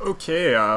Ok,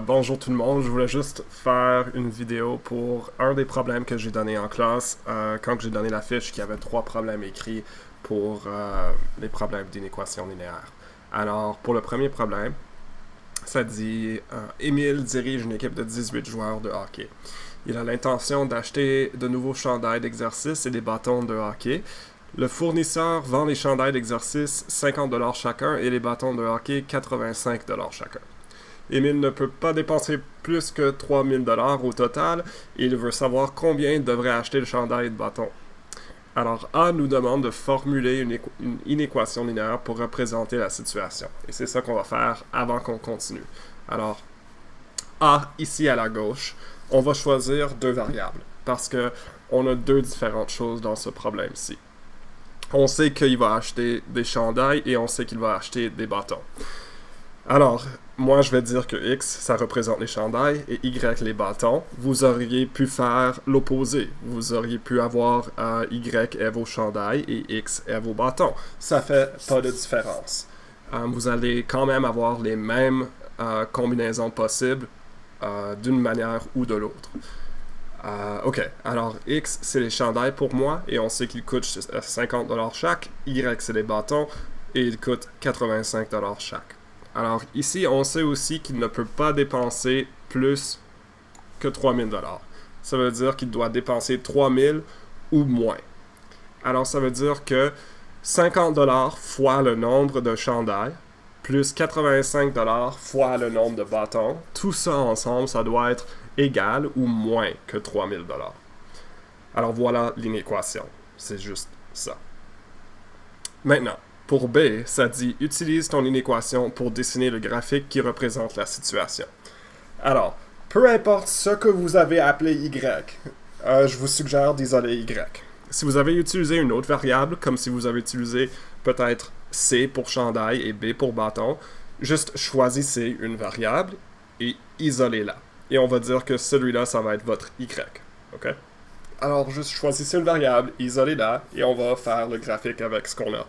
bonjour tout le monde. Je voulais juste faire une vidéo pour un des problèmes que j'ai donné en classe. Quand j'ai donné la fiche, qu'il y avait trois problèmes écrits pour les problèmes d'inéquation linéaire. Alors, pour le premier problème, ça dit Émile dirige une équipe de 18 joueurs de hockey. Il a l'intention d'acheter de nouveaux chandails d'exercice et des bâtons de hockey. Le fournisseur vend les chandails d'exercice 50$ chacun et les bâtons de hockey 85$ chacun. Émile ne peut pas dépenser plus que 3000$ au total et il veut savoir combien il devrait acheter de chandail et de bâtons. Alors A nous demande de formuler une inéquation linéaire pour représenter la situation. Et c'est ça qu'on va faire avant qu'on continue. Alors, A, ici à la gauche, on va choisir deux variables parce que on a deux différentes choses dans ce problème-ci. On sait qu'il va acheter des chandails et on sait qu'il va acheter des bâtons. Alors, moi, je vais dire que X, ça représente les chandails et Y, les bâtons. Vous auriez pu faire l'opposé. Vous auriez pu avoir Y est vos chandails et X est vos bâtons. Ça fait pas de différence. Vous allez quand même avoir les mêmes combinaisons possibles d'une manière ou de l'autre. Ok, alors X, c'est les chandails pour moi et on sait qu'ils coûtent 50$ chaque. Y, c'est les bâtons et ils coûtent 85$ chaque. Alors ici, on sait aussi qu'il ne peut pas dépenser plus que 3000$. Ça veut dire qu'il doit dépenser 3000 ou moins. Alors ça veut dire que 50$ fois le nombre de chandails plus 85$ fois le nombre de bâtons, tout ça ensemble, ça doit être égal ou moins que 3000$. Alors voilà l'inéquation. C'est juste ça. Maintenant, pour B, ça dit « Utilise ton inéquation pour dessiner le graphique qui représente la situation. » Alors, peu importe ce que vous avez appelé Y, je vous suggère d'isoler Y. Si vous avez utilisé une autre variable, comme si vous avez utilisé peut-être C pour chandail et B pour bâton, juste choisissez une variable et isolez-la. Et on va dire que celui-là, ça va être votre Y. OK? Alors, juste choisissez une variable, isolez-la, et on va faire le graphique avec ce qu'on a.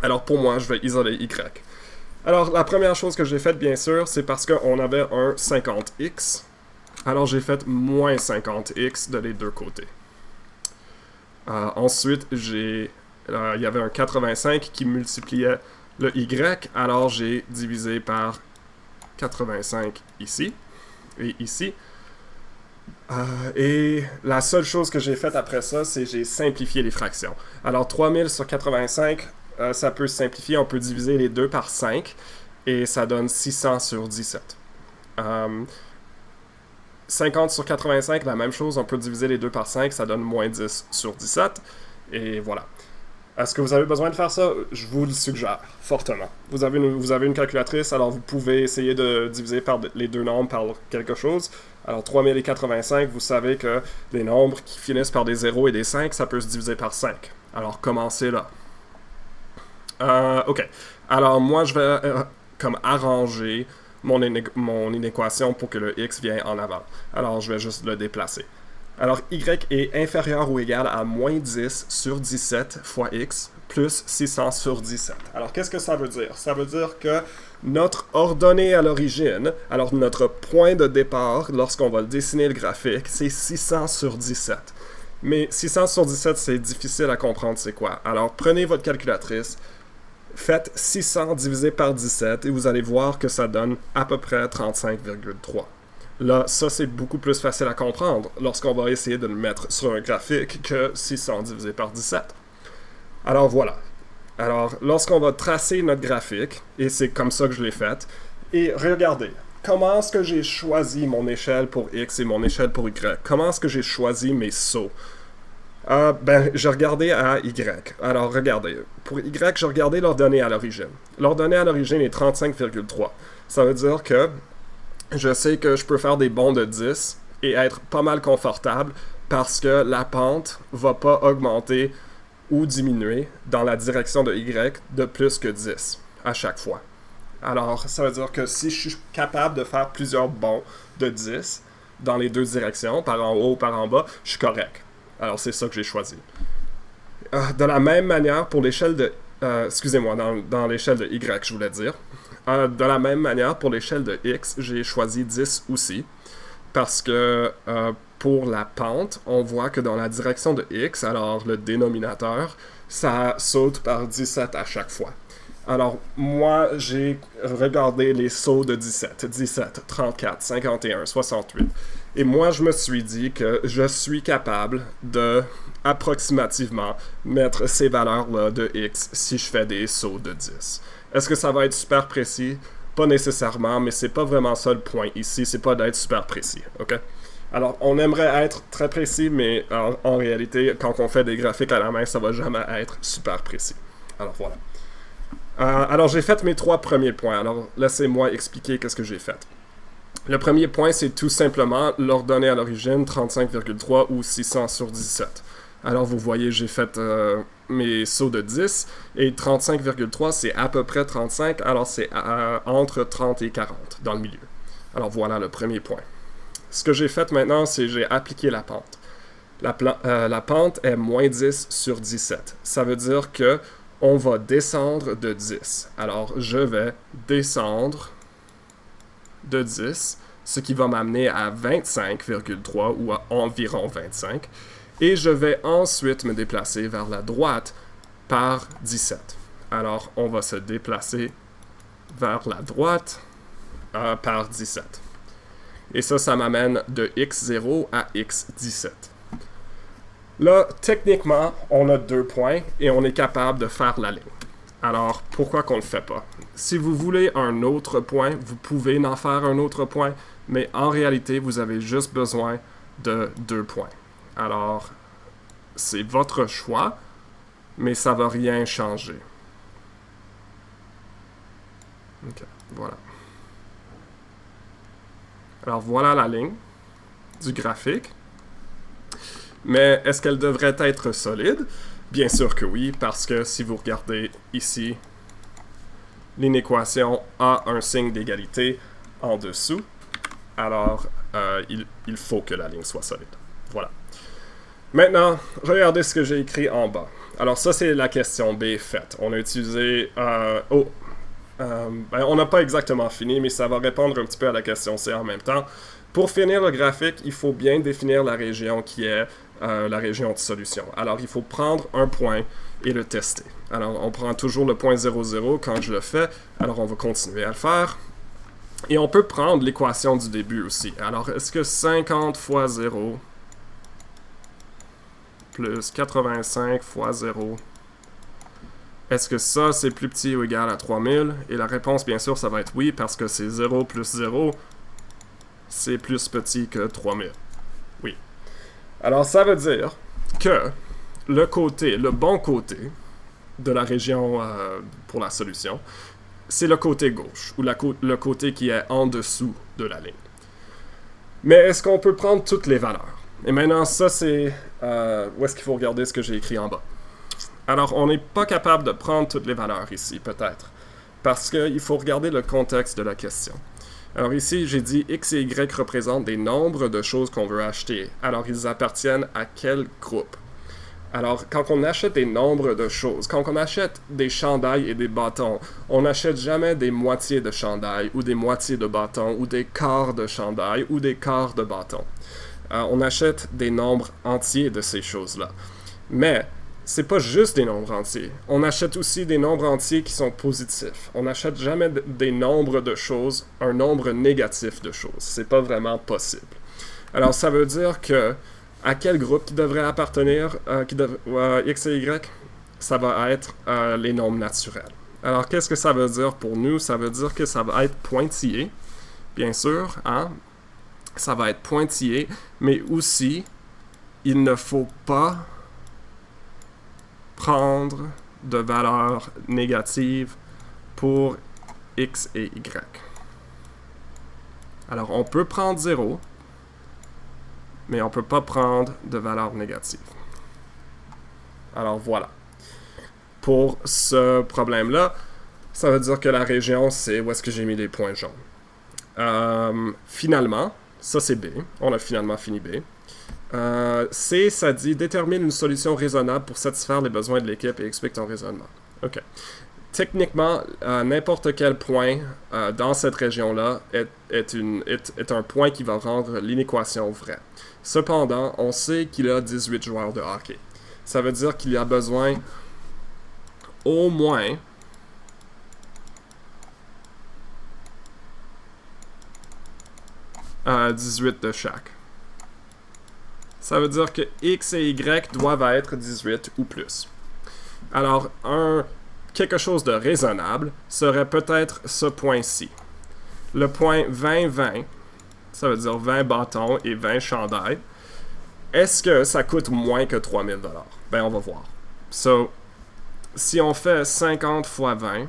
Alors pour moi, je vais isoler Y. Alors la première chose que j'ai faite, bien sûr, c'est parce qu'on avait un 50x. Alors j'ai fait moins 50x de les deux côtés. Ensuite, il y avait un 85 qui multipliait le Y. Alors j'ai divisé par 85 ici et ici. Et la seule chose que j'ai faite après ça, c'est j'ai simplifié les fractions. Alors 3000 sur 85... ça peut se simplifier, on peut diviser les deux par 5 et ça donne 600 sur 17. 50 sur 85, la même chose, on peut diviser les deux par 5, ça donne moins 10 sur 17. Et voilà. Est-ce que vous avez besoin de faire ça? Je vous le suggère fortement. Vous avez une calculatrice, alors vous pouvez essayer de diviser par les deux nombres par quelque chose. Alors 3085, vous savez que les nombres qui finissent par des 0 et des 5, ça peut se diviser par 5. Alors commencez là. Ok. Alors, moi, je vais comme arranger mon inéquation pour que le x vienne en avant. Alors, je vais juste le déplacer. Alors, y est inférieur ou égal à moins 10 sur 17 fois x plus 600 sur 17. Alors, qu'est-ce que ça veut dire? Ça veut dire que notre ordonnée à l'origine, alors notre point de départ, lorsqu'on va dessiner le graphique, c'est 600 sur 17. Mais 600 sur 17, c'est difficile à comprendre c'est quoi. Alors, prenez votre calculatrice, faites 600 divisé par 17 et vous allez voir que ça donne à peu près 35,3. Là, ça c'est beaucoup plus facile à comprendre lorsqu'on va essayer de le mettre sur un graphique que 600 divisé par 17. Alors voilà. Alors, lorsqu'on va tracer notre graphique, et c'est comme ça que je l'ai fait, et regardez, comment est-ce que j'ai choisi mon échelle pour X et mon échelle pour Y? Comment est-ce que j'ai choisi mes sauts? J'ai regardé à Y. Alors, regardez. Pour Y, j'ai regardé l'ordonnée à l'origine. L'ordonnée à l'origine est 35,3. Ça veut dire que je sais que je peux faire des bonds de 10 et être pas mal confortable parce que la pente va pas augmenter ou diminuer dans la direction de Y de plus que 10 à chaque fois. Alors, ça veut dire que si je suis capable de faire plusieurs bonds de 10 dans les deux directions, par en haut ou par en bas, je suis correct. Alors, c'est ça que j'ai choisi. De la même manière, pour l'échelle de... excusez-moi, dans l'échelle de Y, je voulais dire. De la même manière, pour l'échelle de x, j'ai choisi 10 aussi, parce que pour la pente, on voit que dans la direction de x, alors le dénominateur, ça saute par 17 à chaque fois. Alors, moi, j'ai regardé les sauts de 17, 17, 34, 51, 68. Et moi, je me suis dit que je suis capable de, approximativement, mettre ces valeurs-là de x si je fais des sauts de 10. Est-ce que ça va être super précis? Pas nécessairement, mais c'est pas vraiment ça le point ici, c'est pas d'être super précis, ok? Alors, on aimerait être très précis, mais en réalité, quand on fait des graphiques à la main, ça va jamais être super précis. Alors, voilà. Alors, j'ai fait mes 3 premiers points. Alors, laissez-moi expliquer qu'est-ce que j'ai fait. Le premier point, c'est tout simplement l'ordonnée à l'origine, 35,3 ou 600 sur 17. Alors, vous voyez, j'ai fait mes sauts de 10, et 35,3, c'est à peu près 35, alors c'est entre 30 et 40 dans le milieu. Alors, voilà le premier point. Ce que j'ai fait maintenant, c'est j'ai appliqué la pente. La pente est moins 10 sur 17. Ça veut dire que on va descendre de 10. Alors, je vais descendre de 10, ce qui va m'amener à 25,3 ou à environ 25. Et je vais ensuite me déplacer vers la droite par 17. Alors, on va se déplacer vers la droite par 17. Et ça m'amène de x0 à x17. Là, techniquement, on a 2 points et on est capable de faire la ligne. Alors, pourquoi qu'on ne le fait pas? Si vous voulez un autre point, vous pouvez en faire un autre point, mais en réalité, vous avez juste besoin de 2 points. Alors, c'est votre choix, mais ça ne va rien changer. Ok, voilà. Alors, voilà la ligne du graphique. Mais est-ce qu'elle devrait être solide? Bien sûr que oui, parce que si vous regardez ici, l'inéquation a un signe d'égalité en dessous. Alors, il faut que la ligne soit solide. Voilà. Maintenant, regardez ce que j'ai écrit en bas. Alors ça, c'est la question B faite. On a utilisé... on n'a pas exactement fini, mais ça va répondre un petit peu à la question C en même temps. Pour finir le graphique, il faut bien définir la région qui est la région de solution. Alors, il faut prendre un point et le tester. Alors, on prend toujours le point 0, 0 quand je le fais. Alors, on va continuer à le faire. Et on peut prendre l'équation du début aussi. Alors, est-ce que 50 fois 0 plus 85 fois 0, est-ce que ça, c'est plus petit ou égal à 3000? Et la réponse, bien sûr, ça va être oui, parce que c'est 0 plus 0, c'est plus petit que 3000. Oui. Alors, ça veut dire que le bon côté de la région pour la solution, c'est le côté gauche, ou le côté qui est en dessous de la ligne. Mais est-ce qu'on peut prendre toutes les valeurs? Et maintenant, ça, c'est où est-ce qu'il faut regarder ce que j'ai écrit en bas. Alors, on n'est pas capable de prendre toutes les valeurs ici, peut-être, parce qu'il faut regarder le contexte de la question. Alors ici, j'ai dit X et Y représentent des nombres de choses qu'on veut acheter. Alors, ils appartiennent à quel groupe? Alors, quand on achète des nombres de choses, quand on achète des chandails et des bâtons, on n'achète jamais des moitiés de chandail, ou des moitiés de bâtons, ou des quarts de chandail, ou des quarts de bâtons. On achète des nombres entiers de ces choses-là. Mais, c'est pas juste des nombres entiers. On achète aussi des nombres entiers qui sont positifs. On n'achète jamais des nombres de choses, un nombre négatif de choses. C'est pas vraiment possible. Alors, ça veut dire que à quel groupe qui devrait appartenir X et Y? Ça va être les nombres naturels. Alors, qu'est-ce que ça veut dire pour nous? Ça veut dire que ça va être pointillé, bien sûr, hein? Ça va être pointillé, mais aussi, il ne faut pas prendre de valeurs négatives pour X et Y. Alors, on peut prendre 0, mais on ne peut pas prendre de valeurs négatives. Alors, voilà. Pour ce problème-là, ça veut dire que la région, c'est où est-ce que j'ai mis les points jaunes. Finalement, ça c'est B. On a finalement fini B. C, ça dit « Détermine une solution raisonnable pour satisfaire les besoins de l'équipe et explique ton raisonnement. » OK. techniquement, n'importe quel point dans cette région-là est un point qui va rendre l'inéquation vraie. Cependant, on sait qu'il y a 18 joueurs de hockey. Ça veut dire qu'il y a besoin au moins à 18 de chaque. Ça veut dire que X et Y doivent être 18 ou plus. Alors, quelque chose de raisonnable serait peut-être ce point-ci. Le point 20-20, ça veut dire 20 bâtons et 20 chandails. Est-ce que ça coûte moins que 3000 $? Ben, on va voir. So, si on fait 50 fois 20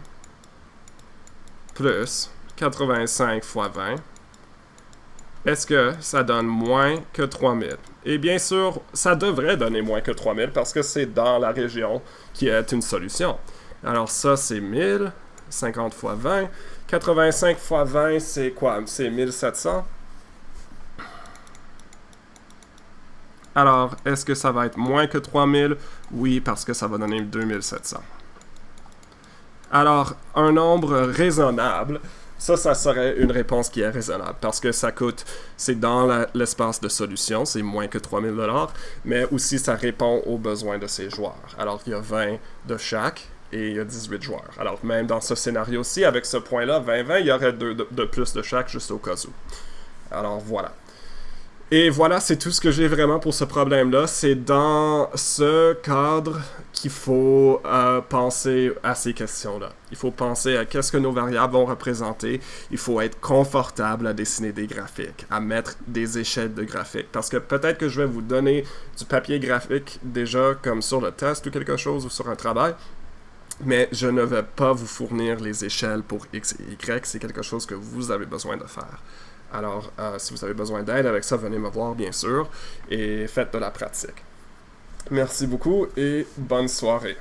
plus 85 fois 20, est-ce que ça donne moins que 3000? Et bien sûr, ça devrait donner moins que 3000 parce que c'est dans la région qui est une solution. Alors ça, c'est 1000, 50 fois 20. 85 fois 20, c'est quoi? C'est 1700. Alors, est-ce que ça va être moins que 3000? Oui, parce que ça va donner 2700. Alors, un nombre raisonnable, ça serait une réponse qui est raisonnable, parce que ça coûte, c'est dans l'espace de solution, c'est moins que 3000 $, mais aussi ça répond aux besoins de ces joueurs. Alors, il y a 20 de chaque, et il y a 18 joueurs. Alors, même dans ce scénario-ci, avec ce point-là, 20-20, il y aurait 2 de plus de chaque, juste au cas où. Alors, voilà. Et voilà, c'est tout ce que j'ai vraiment pour ce problème-là. C'est dans ce cadre qu'il faut penser à ces questions-là. Il faut penser à qu'est-ce que nos variables vont représenter. Il faut être confortable à dessiner des graphiques, à mettre des échelles de graphiques. Parce que peut-être que je vais vous donner du papier graphique déjà comme sur le test ou quelque chose ou sur un travail, mais je ne vais pas vous fournir les échelles pour X et Y. C'est quelque chose que vous avez besoin de faire. Alors, si vous avez besoin d'aide avec ça, venez me voir, bien sûr, et faites de la pratique. Merci beaucoup et bonne soirée.